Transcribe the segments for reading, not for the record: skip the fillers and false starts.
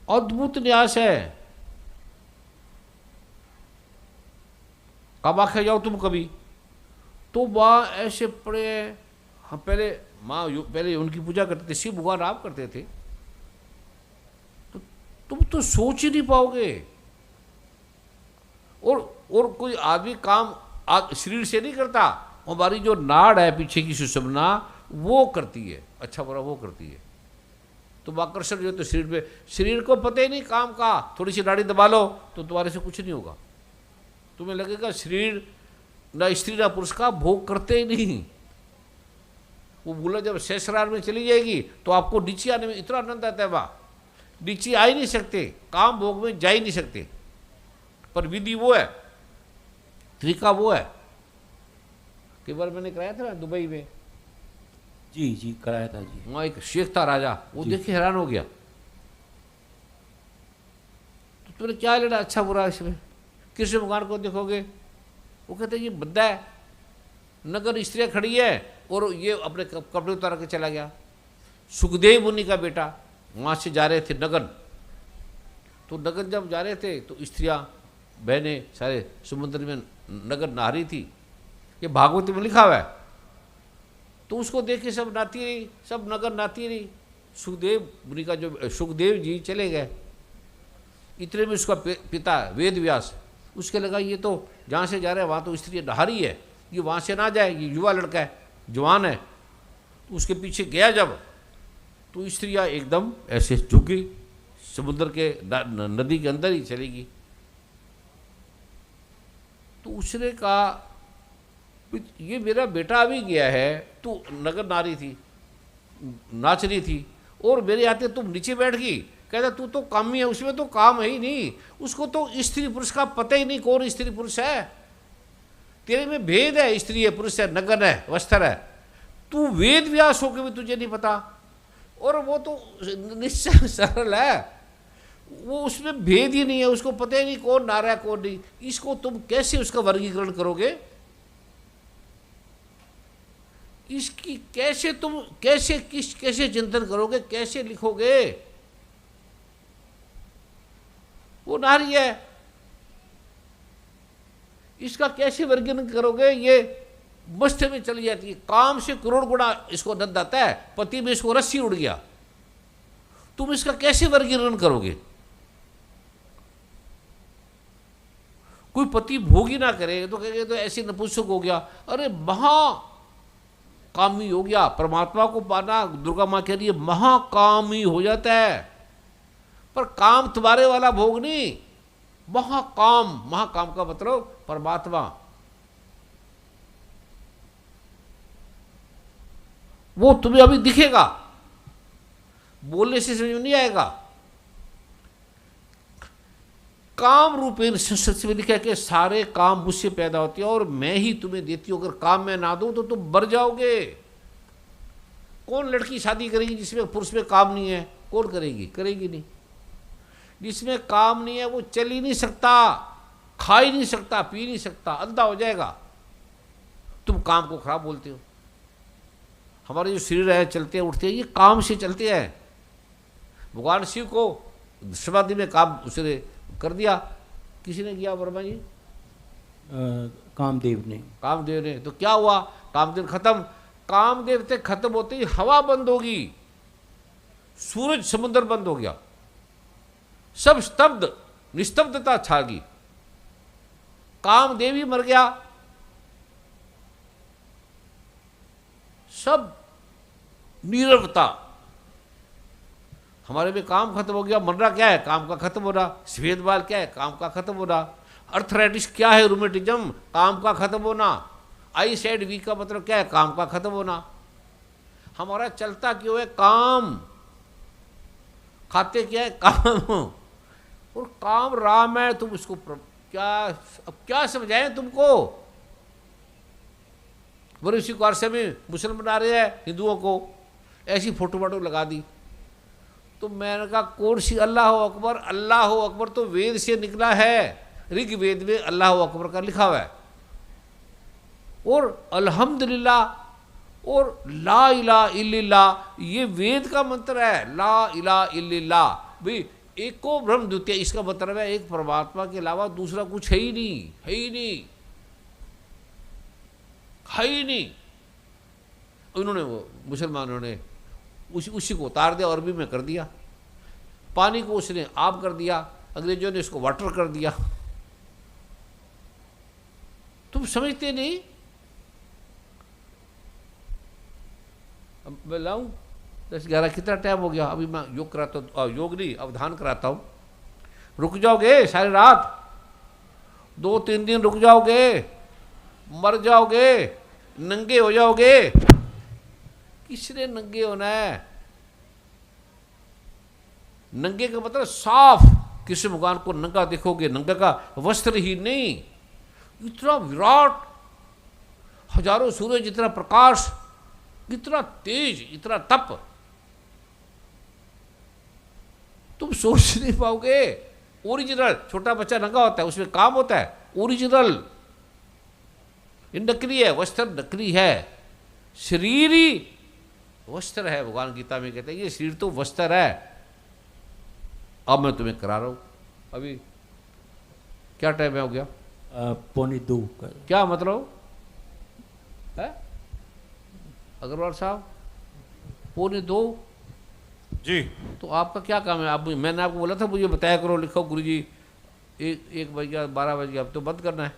अद्भुत न्यास है। कामाख्या जाओ तुम कभी, तो वहाँ ऐसे पड़े हैं। हम पहले पहले उनकी पूजा करते थे, शिव भगवान आप करते थे, तो तुम तो सोच ही नहीं पाओगे। और कोई आदमी काम शरीर से नहीं करता, हमारी जो नाड़ है पीछे की सुषुम्ना वो करती है, अच्छा बुरा वो करती है। तो आकर्षण जो तो शरीर पे, शरीर को पता ही नहीं काम का, थोड़ी सी नाड़ी दबा लो तो तुम्हारे से कुछ नहीं होगा। तुम्हें लगेगा शरीर ना स्त्री ना पुरुष का भोग करते ही नहीं। वो बोला जब ससुराल में चली जाएगी तो आपको नीचे आने में इतना आनंद आता है, वाह नीचे आ ही नहीं सकते, काम भोग में जा ही नहीं सकते। पर विधि वो है, तरीका वो है। कई बार मैंने कराया था ना दुबई में, जी जी कराया था जी। वहाँ एक शेख था राजा, वो देख के हैरान हो गया। तो तुमने क्या लेना अच्छा बुरा इसमें, कृष्ण भगवान को देखोगे, वो कहते ये बद्दा है, नगर स्त्रियाँ खड़ी है और ये अपने कपड़े उतार के चला गया। सुखदेव मुनि का बेटा वहाँ से जा रहे थे नगन, तो नगन जब जा रहे थे तो स्त्रियाँ बहनें सारे समुद्र में नगर नहा रही थी, ये भागवत में लिखा हुआ है। तो उसको देख के सब नाती रही, सब नगर नाती रही। सुखदेव मुनि का जो सुखदेव जी चले गए, इतने में उसका पिता वेद व्यास, उसके लगा ये तो जहाँ से जा रहा है वहाँ तो स्त्री नहा रही है, ये वहाँ से ना जाए, ये युवा लड़का है, जवान है। तो उसके पीछे गया जब, तो स्त्रियाँ एकदम ऐसे झुक गई, समुद्र के नदी के अंदर ही चलेगी। तो उसने कहा ये मेरा बेटा अभी गया है, तू नगर नारी थी, नाच रही थी, और मेरे आते तुम नीचे बैठ गई। कहता तू तो कामी है, उसमें तो काम है ही नहीं, उसको तो स्त्री पुरुष का पता ही नहीं कौन स्त्री पुरुष है। तेरे में भेद है, स्त्री है पुरुष है, नगर है वस्त्र है, तू वेद व्यास होकर भी तुझे नहीं पता। और वो तो निश्चय सरल है, वो उसमें भेद ही नहीं है, उसको पता ही नहीं कौन नारा है कौन नहीं। इसको तुम कैसे उसका वर्गीकरण करोगे, इसकी कैसे तुम कैसे चिंतन करोगे, कैसे लिखोगे। वो नारी है, इसका कैसे वर्गीकरण करोगे। ये मस्त में चली जाती है, काम से करोड़ गुना इसको नंद आता है, पति में इसको रस्सी उड़ गया, तुम इसका कैसे वर्गीकरण करोगे। कोई पति भोग ही ना करे तो कहेंगे तो ऐसे नपुंसक हो गया। अरे महाकामी हो गया, परमात्मा को पाना दुर्गा माँ कह रही है महाकामी हो जाता है। पर काम तुम्हारे वाला भोग नहीं, महाकाम, महाकाम का मतलब परमात्मा। वो तुम्हें अभी दिखेगा, बोलने से समझ में नहीं आएगा। काम रूपेण संस्कृत में लिखा है कि सारे काम मुझसे पैदा होते हैं और मैं ही तुम्हें देती हूं। अगर काम मैं ना दूं तो तुम मर जाओगे। कौन लड़की शादी करेगी जिसमें पुरुष में काम नहीं है, कौन करेगी, करेगी नहीं। जिसमें काम नहीं है वो चल ही नहीं सकता, खा ही नहीं सकता, पी नहीं सकता, अंधा हो जाएगा। तुम काम को खराब बोलते हो। हमारे जो शरीर है चलते हैं उठते हैं, ये काम से चलते हैं। भगवान शिव को समाधि में काम उसने कर दिया, किसी ने किया वर्मा जी, कामदेव ने। तो क्या हुआ, कामदेव खत्म। कामदेव से खत्म होते ही हवा बंद होगी, सूरज समुद्र बंद हो गया, सब स्तब्ध, निस्तब्धता छा गई। कामदेव ही मर गया, सब नीरवता। हमारे में काम खत्म हो गया। मरना क्या है, काम का खत्म होना। सफेद बाल क्या है, काम का खत्म होना। अर्थराइटिस क्या है, रूमेटिज्म, काम का खत्म होना। आई साइड वीक का मतलब क्या है, काम का खत्म होना। हमारा चलता क्यों है, काम। खाते क्या है, काम। और काम राम है, तुम उसको अब क्या समझाएं तुमको। बड़ी कार में मुसलमान बना रहे हैं हिंदुओं को, ऐसी फोटो वाटो लगा दी। तो मैंने कहा कौन सी अल्लाह अकबर, अल्लाह अकबर तो वेद से निकला है, ऋग्वेद में अल्लाह अकबर का लिखा हुआ है। और अल्हम्दुलिल्लाह और ला इलाहा इल्लल्लाह ये वेद का मंत्र है। ला इलाहा इल्लल्लाह भाई, एको ब्रह्म द्वितीय, इसका मतलब है एक परमात्मा के अलावा दूसरा कुछ है ही नहीं, है ही नहीं, है ही नहीं। उन्होंने वो मुसलमानों ने उसी को उतार दिया, अरबी में कर दिया। पानी को उसने आब कर दिया, अंग्रेजों ने इसको वाटर कर दिया। तुम समझते नहीं। अब मैं लाऊं 10-11 कितना टाइम हो गया? अभी मैं योग कराता हूँ, योग नहीं अवधान कराता हूँ। रुक जाओगे सारी रात, 2-3 दिन रुक जाओगे, मर जाओगे, नंगे हो जाओगे। किसने नंगे होना है? नंगे का मतलब साफ, किसी भगवान को नंगा देखोगे, नंगा का वस्त्र ही नहीं, इतना विराट, हजारों सूर्य जितना प्रकाश, इतना तेज, इतना तप, तुम सोच नहीं पाओगे। ओरिजिनल छोटा बच्चा नंगा होता है, उसमें काम होता है। ओरिजिनल ये नकली है, वस्त्र नकली है, शरीर ही वस्त्र है। भगवान गीता में कहते हैं ये शरीर तो वस्त्र है। अब मैं तुम्हें करा रहा हूं। अभी क्या टाइम हो गया? 1:45 का। क्या मतलब है अग्रवाल साहब? 1:45 जी। तो आपका क्या काम है? आप, मैंने आपको बोला था मुझे बताया करो, लिखो गुरुजी 1 बज गया, 12 बज गया, अब तो बंद करना है।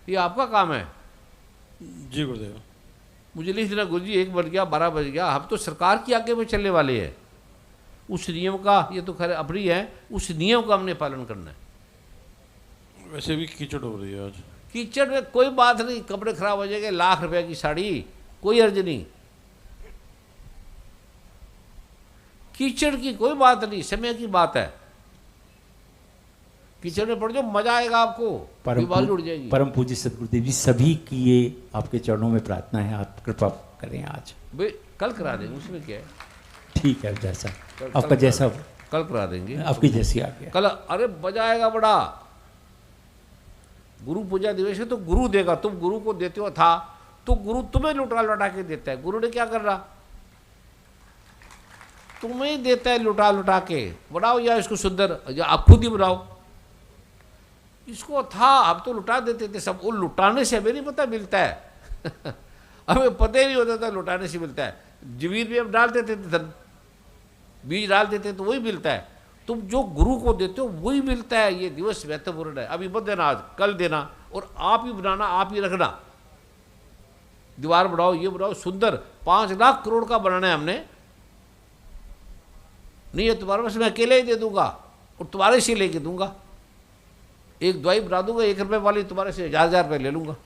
ये आपका काम है। जी गुरुदेव। मुझे लिख देना गुरुजी 1 बज गया, 12 बज गया। हम तो सरकार की आगे में चलने वाले हैं। उस नियम का, ये तो खैर अपनी है, उस नियम का हमने पालन करना है। वैसे भी कीचड़ हो रही है आज। कीचड़ में कोई बात नहीं, कपड़े खराब हो जाएंगे, लाख रुपए की साड़ी, कोई अर्ज नहीं। कीचड़ की कोई बात नहीं, समय की बात है। कीचड़ में पड़ जाओ, मजा आएगा आपको, बीमारी उड़ जाएगी। परम पूज्य सदगुरुदेव जी, सभी की ये आपके चरणों में प्रार्थना है, आप कृपा करें आज। भाई कल करा देंगे, उसमें क्या है? ठीक है, जैसा आपका जैसा, कल करा देंगे, आपकी जैसी आ गया कल। अरे मजा आएगा बड़ा। गुरु पूजा दिवस है तो गुरु देगा, तुम गुरु को देते हो था तो गुरु तुम्हें लुटा लुटा के देता है। गुरु ने क्या कर रहा? तुम्हें ही देता है लुटा लुटा के। बनाओ या इसको सुंदर, या आप खुद ही बनाओ। इसको था, अब तो लुटा देते थे सब। वो लुटाने से हमें नहीं पता मिलता है हमें पता ही नहीं होता था लुटाने से मिलता है। जमीन में हम डाल देते थे धन, बीज डाल देते तो वही मिलता है। तुम जो गुरु को देते हो वही मिलता है। ये दिवस महत्वपूर्ण है। अभी मत देना, आज कल देना, और आप ही बनाना, आप ही रखना। दीवार बनाओ, ये बनाओ सुंदर। 5 लाख करोड़ का बनाना है हमने। नहीं है तुम्हारे पास, मैं अकेले ही दे दूंगा और तुम्हारे से लेके दूंगा। एक दवाई बना दूंगा 1 रुपए वाली, तुम्हारे से 1000 रुपये ले लूंगा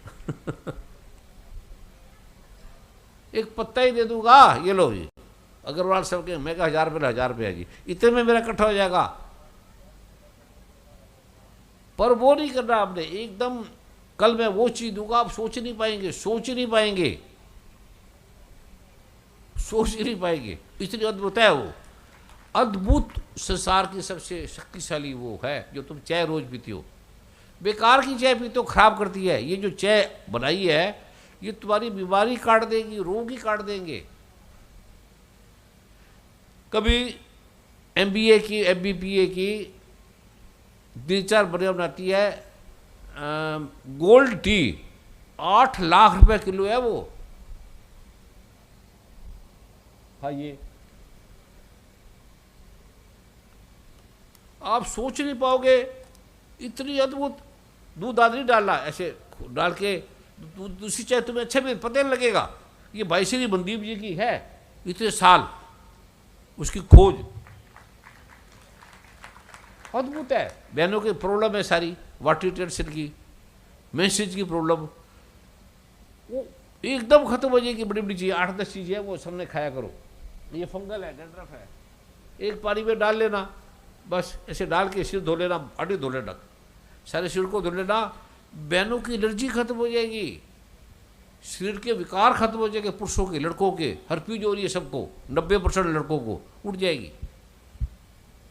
एक पत्ता ही दे दूंगा, ये लो जी अग्रवाल साहब के, मैं 1000 रुपये 1000 रुपये है जी, इतने में मेरा इकट्ठा हो जाएगा। पर वो नहीं करना आपने एकदम। कल मैं वो चीज दूंगा, आप सोच नहीं पाएंगे, सोच नहीं पाएंगे, सोच नहीं पाएंगे। इतनी अद्भुत है वो। अद्भुत संसार की सबसे शक्तिशाली वो है जो तुम चाय रोज पीती हो। बेकार की चाय पीते हो, खराब करती है। ये जो चाय बनाई है ये तुम्हारी बीमारी काट देगी, रोग ही काट देंगे। कभी MBA की, MBPA की 3-4 बढ़िया बनाती है गोल्ड टी, 8 लाख रुपए किलो है वो। हाँ, ये आप सोच नहीं पाओगे, इतनी अद्भुत। दूध आदि डालना, ऐसे डाल के दूसरी चाय तुम्हें अच्छा भी पता नहीं लगेगा। ये भाई श्री मनदीप जी की है, इतने साल उसकी खोज, अद्भुत है। बहनों की प्रॉब्लम है सारी, वाटर टेंशन की, मैसेज की प्रॉब्लम, वो एकदम खत्म हो जाएगी। बड़ी बड़ी चीज़ें, 8-10 चीज़ें हैं, वो सामने खाया करो। ये फंगल है, डंड्रफ है, एक पानी में डाल लेना, बस ऐसे डाल के सिर धो लेना, आटे धो लेना, सारे सिर को धो लेना। बहनों की एलर्जी खत्म हो जाएगी, शरीर के विकार खत्म हो जाएंगे। पुरुषों के, लड़कों के, हर्पीज हो रही है सबको, 90% लड़कों को उठ जाएगी।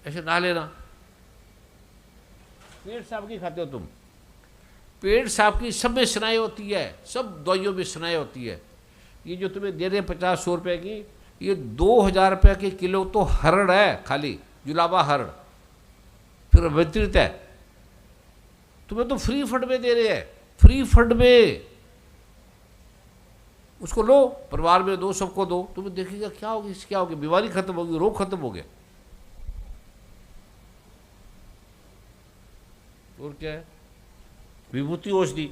ऐसे नहा लेना। पेट साफ की खाते हो तुम? पेट साफ की सब में सुनाई होती है, सब दवाइयों में सुनाई होती है। ये जो तुम्हें दे रहे 50-100 रुपए की, ये 2,000 रुपये के किलो तो हरड़ है, खाली जुलाबा हरड़, फिर वितरित है। तुम्हें तो फ्री फंड में दे रहे हैं, फ्री फंड में। उसको लो, परिवार में दो, सबको दो, तुम्हें देखिएगा क्या होगी, क्या होगी, बीमारी खत्म होगी, रोग खत्म हो गया। और क्या है, विभूति औषधि।